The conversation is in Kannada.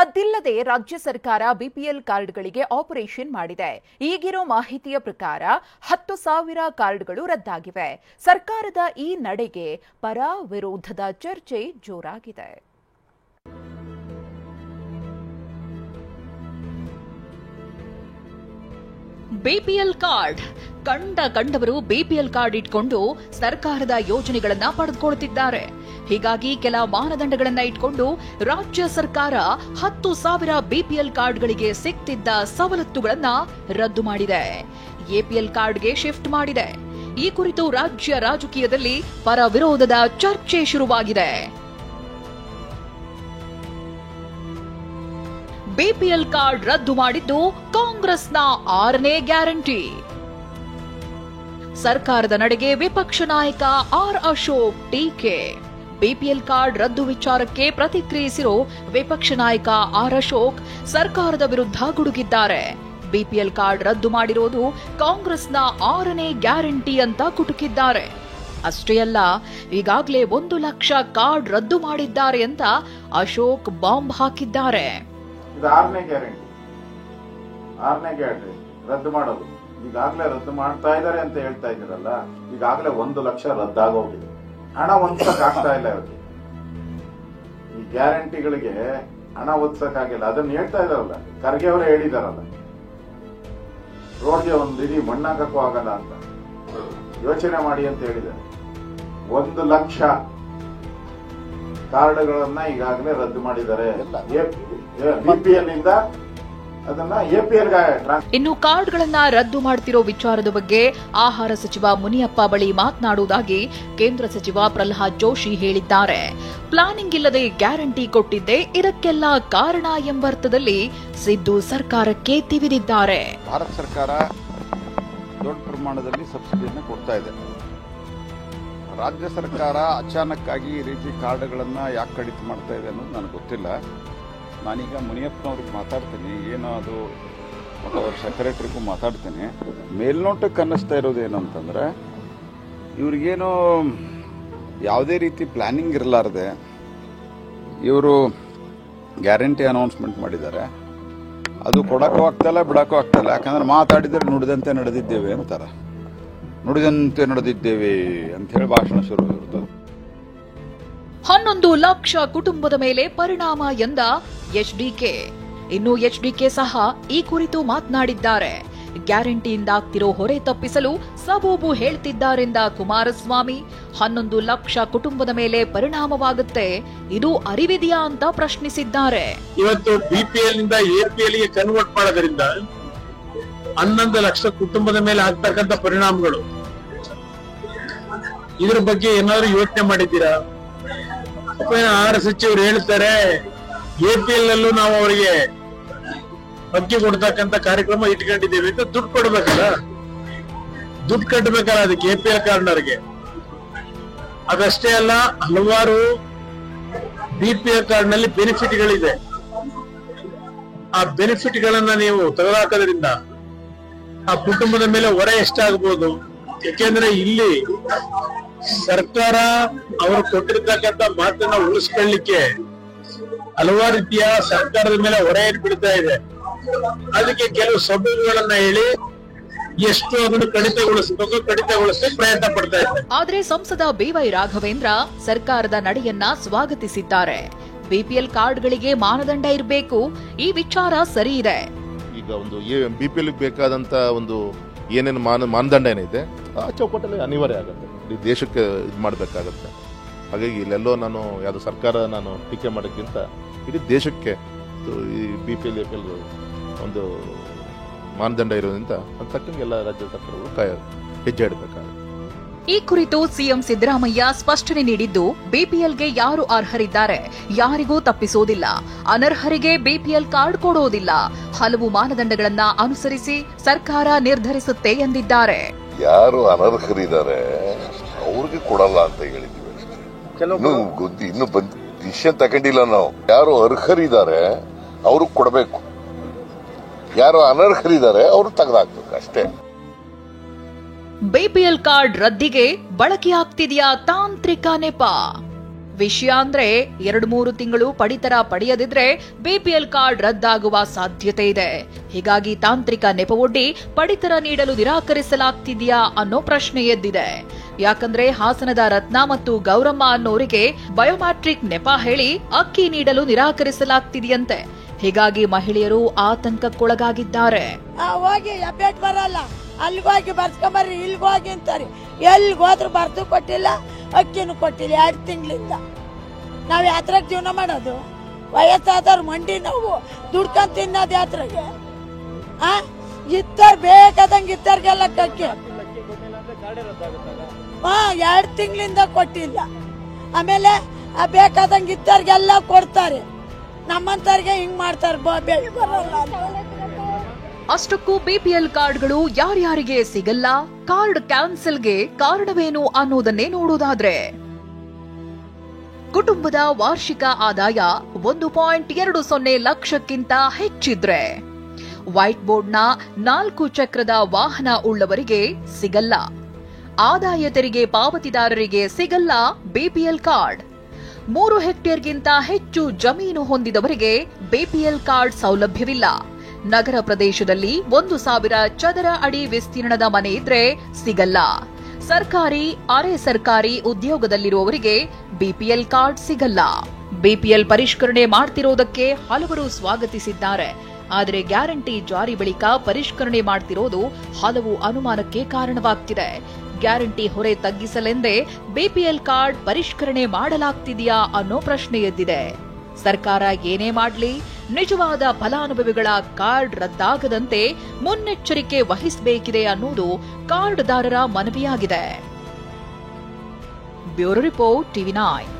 ಸದ್ದಿಲ್ಲದೆ ರಾಜ್ಯ ಸರ್ಕಾರ ಬಿಪಿಎಲ್ ಕಾರ್ಡ್ಗಳಿಗೆ ಆಪರೇಷನ್ ಮಾಡಿದೆ. ಈಗಿರೋ ಮಾಹಿತಿಯ ಪ್ರಕಾರ 10,000 ಕಾರ್ಡ್ಗಳು ರದ್ದಾಗಿವೆ. ಸರ್ಕಾರದ ಈ ನಡೆಗೆ ಪರ ವಿರೋಧದ ಚರ್ಚೆ ಜೋರಾಗಿದೆ. ಬಿಪಿಎಲ್ ಕಾರ್ಡ್ ಕಂಡವರು ಬಿಪಿಎಲ್ ಕಾರ್ಡ್ ಇಟ್ಕೊಂಡು ಸರ್ಕಾರದ ಯೋಜನೆಗಳನ್ನ ಪಡೆದುಕೊಳ್ಳುತ್ತಿದ್ದಾರೆ. ಹೀಗಾಗಿ ಕೆಲ ಮಾನದಂಡಗಳನ್ನ ಇಟ್ಕೊಂಡು ರಾಜ್ಯ ಸರ್ಕಾರ 10,000 ಬಿಪಿಎಲ್ ಕಾರ್ಡ್ಗಳಿಗೆ ಸಿಗ್ತಿದ್ದ ಸವಲತ್ತುಗಳನ್ನ ರದ್ದು ಮಾಡಿದೆ. ಎಪಿಎಲ್ ಕಾರ್ಡ್ಗೆ ಶಿಫ್ಟ್ ಮಾಡಿದೆ. ಈ ಕುರಿತು ರಾಜ್ಯ ರಾಜಕೀಯದಲ್ಲಿ ಪರ ವಿರೋಧದ ಚರ್ಚೆ ಶುರುವಾಗಿದೆ. ಬಿಪಿಎಲ್ ಕಾರ್ಡ್ ರದ್ದು ಮಾಡಿದ್ದು ಕಾಂಗ್ರೆಸ್ನ 6ನೇ ಗ್ಯಾರಂಟಿ. ಸರ್ಕಾರದ ನಡೆಗೆ ವಿಪಕ್ಷ ನಾಯಕ ಆರ್ ಅಶೋಕ್ ಟೀಕೆ. ಬಿಪಿಎಲ್ ಕಾರ್ಡ್ ರದ್ದು ವಿಚಾರಕ್ಕೆ ಪ್ರತಿಕ್ರಿಯಿಸಿರೋ ವಿಪಕ್ಷ ನಾಯಕ ಆರ್ ಅಶೋಕ್ ಸರ್ಕಾರದ ವಿರುದ್ಧ ಗುಡುಗಿದ್ದಾರೆ. ಬಿಪಿಎಲ್ ಕಾರ್ಡ್ ರದ್ದು ಮಾಡಿರೋದು ಕಾಂಗ್ರೆಸ್ನ 6ನೇ ಗ್ಯಾರಂಟಿ ಅಂತ ಕುಟುಕಿದ್ದಾರೆ. ಅಷ್ಟೇ ಅಲ್ಲ, ಈಗಾಗಲೇ 1 ಲಕ್ಷ ಕಾರ್ಡ್ ರದ್ದು ಮಾಡಿದ್ದಾರೆ ಅಂತ ಅಶೋಕ್ ಬಾಂಬ್ ಹಾಕಿದ್ದಾರೆ. ಇದು 6ನೇ ಗ್ಯಾರಂಟಿ ರದ್ದು ಮಾಡೋದು. ಈಗಾಗಲೇ ರದ್ದು ಮಾಡ್ತಾ ಇದ್ದಾರೆ ಅಂತ ಹೇಳ್ತಾ ಇದ್ದೀರಲ್ಲ, ಈಗಾಗಲೇ 1 ಲಕ್ಷ ರದ್ದಾಗೋಗಿದೆ. ಹಣ ಹೊಂದಕ್ಕಾಗ್ತಾ ಇಲ್ಲ ಇವತ್ತು. ಈ ಗ್ಯಾರಂಟಿಗಳಿಗೆ ಹಣ ಹೊಂದಕ್ಕಾಗಿಲ್ಲ. ಅದನ್ನ ಹೇಳ್ತಾ ಇದಾರಲ್ಲ, ಖರ್ಗೆ ಅವರೇ ಹೇಳಿದಾರಲ್ಲ, ರೋಡ್ಗೆ ಒಂದು ಇಡೀ ಮಣ್ಣಾಕಕ್ಕೂ ಆಗಲ್ಲ ಅಂತ ಯೋಚನೆ ಮಾಡಿ ಅಂತ ಹೇಳಿದ್ದಾರೆ. 1 ಲಕ್ಷ ಕಾರ್ಡ್ಗಳನ್ನ ಈಗಾಗಲೇ ರದ್ದು ಮಾಡಿದ್ದಾರೆ. ಬಿಪಿಎಲ್ ಇಂದ ಅದನ್ನ ಎಪಿಎಲ್ ಗೆ. ಇನ್ನು ಕಾರ್ಡ್ಗಳನ್ನ ರದ್ದು ಮಾಡುತ್ತಿರೋ ವಿಚಾರದ ಬಗ್ಗೆ ಆಹಾರ ಸಚಿವ ಮುನಿಯಪ್ಪ ಬಳಿ ಮಾತನಾಡುವುದಾಗಿ ಕೇಂದ್ರ ಸಚಿವ ಪ್ರಹ್ಲಾದ್ ಜೋಶಿ ಹೇಳಿದ್ದಾರೆ. ಪ್ಲಾನಿಂಗ್ ಇಲ್ಲದೆ ಗ್ಯಾರಂಟಿ ಕೊಟ್ಟಿದ್ದೆ ಇದಕ್ಕೆಲ್ಲ ಕಾರಣ ಎಂಬರ್ಥದಲ್ಲಿ ಸಿದ್ದು ಸರ್ಕಾರಕ್ಕೆ ತಿವಿದಿದ್ದಾರೆ. ಭಾರತ ಸರ್ಕಾರ ದೊಡ್ಡ ಪ್ರಮಾಣದಲ್ಲಿ ಸಬ್ಸಿಡಿಯನ್ನು ಕೊಡ್ತಾ ಇದೆ. ರಾಜ್ಯ ಸರ್ಕಾರ ಅಚಾನಕ್ ಆಗಿ ಈ ರೀತಿ ಕಾರ್ಡ್ಗಳನ್ನ ಯಾಕೆ ಕಡಿತ ಮಾಡ್ತಾ ಇದೆ ಅನ್ನೋದು ನನಗೆ ಗೊತ್ತಿಲ್ಲ. ನಾನೀಗ ಮುನಿಯಪ್ಪನವ್ರಿಗೆ ಮಾತಾಡ್ತೀನಿ, ಏನೋ ಅದು ಅವ್ರ ಸೆಕ್ರೆಟರಿಗೂ ಮಾತಾಡ್ತೀನಿ. ಮೇಲ್ನೋಟಕ್ಕೆ ಅನ್ನಿಸ್ತಾ ಇರೋದೇನು ಅಂತಂದ್ರೆ, ಇವ್ರಿಗೇನು ಯಾವುದೇ ರೀತಿ ಪ್ಲಾನಿಂಗ್ ಇರಲಾರ್ದೆ ಇವರು ಗ್ಯಾರಂಟಿ ಅನೌನ್ಸ್ಮೆಂಟ್ ಮಾಡಿದ್ದಾರೆ. ಅದು ಕೊಡೋಕ್ಕೂ ಆಗ್ತಾಯಿಲ್ಲ, ಬಿಡೋಕ್ಕೂ ಆಗ್ತಾಯಿಲ್ಲ. ಯಾಕಂದ್ರೆ ಮಾತಾಡಿದರೆ ನುಡಿದಂತೆ ನಡೆದಿದ್ದೇವೆ ಅಂತಾರೆ. ನುಡಿದಂತೆ ನಡೆದಿದ್ದೇವೆ ಅಂತ ಹೇಳಿ ಭಾಷಣ ಶುರು ಇರ್ತದೆ. 11 ಲಕ್ಷ ಕುಟುಂಬದ ಮೇಲೆ ಪರಿಣಾಮ ಎಂದ ಎಚ್ಡಿಕೆ. ಇನ್ನು ಎಚ್ಡಿಕೆ ಸಹ ಈ ಕುರಿತು ಮಾತನಾಡಿದ್ದಾರೆ. ಗ್ಯಾರಂಟಿಯಿಂದ ಆಗ್ತಿರೋ ಹೊರೆ ತಪ್ಪಿಸಲು ಸಬೂಬು ಹೇಳ್ತಿದ್ದಾರೆಂದ ಕುಮಾರಸ್ವಾಮಿ 11 ಲಕ್ಷ ಕುಟುಂಬದ ಮೇಲೆ ಪರಿಣಾಮವಾಗುತ್ತೆ, ಇದು ಅರಿವಿದೆಯಾ ಅಂತ ಪ್ರಶ್ನಿಸಿದ್ದಾರೆ. ಇವತ್ತು ಬಿಪಿಎಲ್ ನಿಂದ ಎಪಿಎಲ್ ಗೆ ಕನ್ವರ್ಟ್ ಮಾಡೋದ್ರಿಂದ 11 ಲಕ್ಷ ಕುಟುಂಬದ ಮೇಲೆ ಆಗ್ತಕ್ಕಂಥ ಪರಿಣಾಮಗಳು, ಇದ್ರ ಬಗ್ಗೆ ಏನಾದ್ರು ಯೋಚನೆ ಮಾಡಿದ್ದೀರಾ? ಆಹಾರ ಸಚಿವರು ಹೇಳ್ತಾರೆ ಎಪಿಎಲ್ ನಲ್ಲೂ ನಾವು ಅವರಿಗೆ ಅಕ್ಕಿ ಕೊಡ್ತಕ್ಕಂಥ ಕಾರ್ಯಕ್ರಮ ಇಟ್ಕೊಂಡಿದ್ದೇವೆ ಅಂತ ದುಡ್ಡು ಕೊಡ್ಬೇಕಲ್ಲ, ದುಡ್ಡು ಕಟ್ಟಬೇಕಲ್ಲ ಅದಕ್ಕೆ ಎಪಿಎಲ್ ಕಾರ್ಡ್ನವರಿಗೆ. ಅದಷ್ಟೇ ಅಲ್ಲ, ಹಲವಾರು ಬಿಪಿಎಲ್ ಕಾರ್ಡ್ ನಲ್ಲಿ ಬೆನಿಫಿಟ್ಗಳಿದೆ. ಆ ಬೆನಿಫಿಟ್ ಗಳನ್ನ ನೀವು ತೆಗೆದುಹಾಕೋದ್ರಿಂದ ಆ ಕುಟುಂಬದ ಮೇಲೆ ಹೊರೆ ಎಷ್ಟಾಗಬಹುದು? ಯಾಕೆಂದ್ರೆ ಇಲ್ಲಿ ಸರ್ಕಾರ ಅವರು ಕೊಟ್ಟಿರ್ತಕ್ಕಂಥ ಮಾತನ್ನ ಉಳಿಸ್ಕೊಳ್ಳಿಕ್ಕೆ ಹಲವಾರು ರೀತಿಯ ಸರ್ಕಾರದ ಮೇಲೆ ಹೊರೆ ಏರ್ಬಿಡ್ತಾ ಇದೆ. ಅದಕ್ಕೆ ಕೆಲವು ಸಬೂಬುಗಳನ್ನ ಹೇಳಿ ಎಷ್ಟು ಅದನ್ನು ಕಡಿತಗೊಳಿಸಲಿಕ್ಕೆ ಪ್ರಯತ್ನ ಪಡ್ತಾ ಇದ್ದಾರೆ. ಆದ್ರೆ ಸಂಸದ ಬಿವೈ ರಾಘವೇಂದ್ರ ಸರ್ಕಾರದ ನಡೆಯನ್ನ ಸ್ವಾಗತಿಸಿದ್ದಾರೆ. ಬಿಪಿಎಲ್ ಕಾರ್ಡ್ಗಳಿಗೆ ಮಾನದಂಡ ಇರಬೇಕು, ಈ ವಿಚಾರ ಸರಿ ಇದೆ. ಈಗ ಒಂದು ಬಿಪಿಎಲ್ ಬೇಕಾದಂತ ಒಂದು ಏನೇನು ಮಾನದಂಡ ಏನಿದೆ ಆ ಚೌಕಟ್ಟಲ್ಲಿ ಅನಿವಾರ್ಯ ಆಗುತ್ತೆ. ಇಡೀ ದೇಶಕ್ಕೆ ಇದು ಮಾಡಬೇಕಾಗತ್ತೆ. ಹಾಗಾಗಿ ಇಲ್ಲೆಲ್ಲೋ ನಾನು ಯಾವುದು ಸರ್ಕಾರ ನಾನು ಟೀಕೆ ಮಾಡೋಕ್ಕಿಂತ ಇಡೀ ದೇಶಕ್ಕೆ ಈ ಬಿಪಿಎಲ್ ಎಪಿಎಲ್ ಒಂದು ಮಾನದಂಡ ಇರೋದ್ರಿಂದ ಅದು ತಕ್ಕಂಗೆ ಎಲ್ಲ ರಾಜ್ಯ ಸರ್ಕಾರಗಳು ಹೆಜ್ಜೆ ಇಡಬೇಕಾಗುತ್ತೆ. ಈ ಕುರಿತು ಸಿಎಂ ಸಿದ್ದರಾಮಯ್ಯ ಸ್ಪಷ್ಟನೆ ನೀಡಿದ್ದು, ಬಿಪಿಎಲ್ಗೆ ಯಾರು ಅರ್ಹರಿದ್ದಾರೆ ಯಾರಿಗೂ ತಪ್ಪಿಸೋದಿಲ್ಲ, ಅನರ್ಹರಿಗೆ ಬಿಪಿಎಲ್ ಕಾರ್ಡ್ ಕೊಡೋದಿಲ್ಲ, ಹಲವು ಮಾನದಂಡಗಳನ್ನ ಅನುಸರಿಸಿ ಸರ್ಕಾರ ನಿರ್ಧರಿಸುತ್ತೆ ಎಂದಿದ್ದಾರೆ. ಯಾರು ಅನರ್ಹರಿದ್ದಾರೆ ಅವ್ರಿಗೆ ಕೊಡಲ್ಲ ಅಂತ ಹೇಳಿದ್ವಿ ಅಷ್ಟೇ. ಇನ್ನು ಡಿಸಿಷನ್ ತಗೊಂಡಿಲ್ಲ ನಾವು. ಯಾರು ಅರ್ಹರಿದ್ದಾರೆ ಅವ್ರಿಗೆ ಕೊಡಬೇಕು, ಯಾರು ಅನರ್ಹರಿದ್ದಾರೆ ಅವ್ರು ತೆಗೆದಾಕ್ಬೇಕು ಅಷ್ಟೇ. ಬಿಪಿಎಲ್ ಕಾರ್ಡ್ ರದ್ದಿಗೆ ಬಳಕೆಯಾಗ್ತಿದೆಯಾ ತಾಂತ್ರಿಕ ನೆಪ? ವಿಷಯ ಅಂದ್ರೆ 2-3 ತಿಂಗಳು ಪಡಿತರ ಪಡೆಯದಿದ್ರೆ ಬಿಪಿಎಲ್ ಕಾರ್ಡ್ ರದ್ದಾಗುವ ಸಾಧ್ಯತೆ ಇದೆ. ಹೀಗಾಗಿ ತಾಂತ್ರಿಕ ನೆಪವೊಡ್ಡಿ ಪಡಿತರ ನೀಡಲು ನಿರಾಕರಿಸಲಾಗ್ತಿದೆಯಾ ಅನ್ನೋ ಪ್ರಶ್ನೆ ಎದ್ದಿದೆ. ಯಾಕಂದ್ರೆ ಹಾಸನದ ರತ್ನ ಮತ್ತು ಗೌರಮ್ಮ ಅನ್ನೋರಿಗೆ ಬಯೋಮ್ಯಾಟ್ರಿಕ್ ನೆಪ ಹೇಳಿ ಅಕ್ಕಿ ನೀಡಲು ನಿರಾಕರಿಸಲಾಗ್ತಿದೆಯಂತೆ. ಹೀಗಾಗಿ ಮಹಿಳೆಯರು ಆತಂಕಕ್ಕೊಳಗಾಗಿದ್ದಾರೆ. ಹೋಗಿ ಅಪ್ಡೇಟ್ ಬರಲ್ಲ, ಅಲ್ಲಿಗೋಗಿ ಬರ್ಸ್ಕೊಂಬರ್ರಿ, ಇಲ್ಗೋಗಿ ಅಂತಾರೆ. ಎಲ್ಲಿಗೋದ್ರು ಬರ್ದು ಕೊಟ್ಟಿಲ್ಲ, ಅಕ್ಕಿನೂ ಕೊಟ್ಟಿಲ್ಲ 2 ತಿಂಗಳಿಂದ. ನಾವ್ ಯಾತ್ರೆಗೆ ಜೀವನ ಮಾಡೋದು? ವಯಸ್ಸಾದವ್ರು ಮಂಡಿ ನೋವು ದುಡ್ಕೊಂಡ್ ತಿನ್ನೋದು ಯಾತ್ರೆಗೆ. ಇತ್ತಾರ ಬೇಕಾದಂಗೆ ಇತ್ತಾರ್ಗೆಲ್ಲ ಅಕ್ಕಿ 2 ತಿಂಗಳಿಂದ ಕೊಟ್ಟಿಲ್ಲ. ಆಮೇಲೆ ಬೇಕಾದಂಗೆ ಇತ್ತಾರ್ಗೆಲ್ಲ ಕೊಡ್ತಾರೆ, ನಮ್ಮಂತವ್ರಿಗೆ ಹಿಂಗ್ ಮಾಡ್ತಾರೆ. ಬೆಳೆ ಬರಲ್ಲ. ಅಷ್ಟಕ್ಕೂ ಬಿಪಿಎಲ್ ಕಾರ್ಡ್ಗಳು ಯಾರ್ಯಾರಿಗೆ ಸಿಗಲ್ಲ, ಕಾರ್ಡ್ ಕ್ಯಾನ್ಸಲ್ಗೆ ಕಾರಣವೇನು ಅನ್ನೋದನ್ನೇ ನೋಡೋದಾದ್ರೆ, ಕುಟುಂಬದ ವಾರ್ಷಿಕ ಆದಾಯ 1.20 ಲಕ್ಷಕ್ಕಿಂತ ಹೆಚ್ಚಿದ್ರೆ, ವೈಟ್ ಬೋರ್ಡ್ನ 4 ಚಕ್ರದ ವಾಹನ ಉಳ್ಳವರಿಗೆ ಸಿಗಲ್ಲ, ಆದಾಯ ತೆರಿಗೆ ಪಾವತಿದಾರರಿಗೆ ಸಿಗಲ್ಲ ಬಿಪಿಎಲ್ ಕಾರ್ಡ್, 3 ಹೆಕ್ಟೇರ್ಗಿಂತ ಹೆಚ್ಚು ಜಮೀನು ಹೊಂದಿದವರಿಗೆ ಬಿಪಿಎಲ್ ಕಾರ್ಡ್ ಸೌಲಭ್ಯವಿಲ್ಲ, ನಗರ ಪ್ರದೇಶದಲ್ಲಿ 1,000 ಚದರ ಅಡಿ ವಿಸ್ತೀರ್ಣದ ಮನೆ ಇದ್ರೆ ಸಿಗಲ್ಲ, ಸರ್ಕಾರಿ ಅರೆ ಸರ್ಕಾರಿ ಉದ್ಯೋಗದಲ್ಲಿರುವವರಿಗೆ ಬಿಪಿಎಲ್ ಕಾರ್ಡ್ ಸಿಗಲ್ಲ. ಬಿಪಿಎಲ್ ಪರಿಷ್ಕರಣೆ ಮಾಡ್ತಿರೋದಕ್ಕೆ ಹಲವರು ಸ್ವಾಗತಿಸಿದ್ದಾರೆ. ಆದರೆ ಗ್ಯಾರಂಟಿ ಜಾರಿ ಬಳಿಕ ಪರಿಷ್ಕರಣೆ ಮಾಡ್ತಿರೋದು ಹಲವು ಅನುಮಾನಕ್ಕೆ ಕಾರಣವಾಗ್ತಿದೆ. ಗ್ಯಾರಂಟಿ ಹೊರೆ ತಗ್ಗಿಸಲೆಂದೇ ಬಿಪಿಎಲ್ ಕಾರ್ಡ್ ಪರಿಷ್ಕರಣೆ ಮಾಡಲಾಗ್ತಿದೆಯಾ ಅನ್ನೋ ಪ್ರಶ್ನೆ ಎದ್ದಿದೆ. ಸರ್ಕಾರ ಏನೇ ಮಾಡ್ಲಿ, ನಿಜವಾದ ಫಲಾನುಭವಿಗಳ ಕಾರ್ಡ್ ರದ್ದಾಗದಂತೆ ಮುನ್ನೆಚ್ಚರಿಕೆ ವಹಿಸಬೇಕಿದೆ ಅನ್ನೋದು ಕಾರ್ಡ್ದಾರರ ಮನವಿಯಾಗಿದೆ. Bureau report, TV9.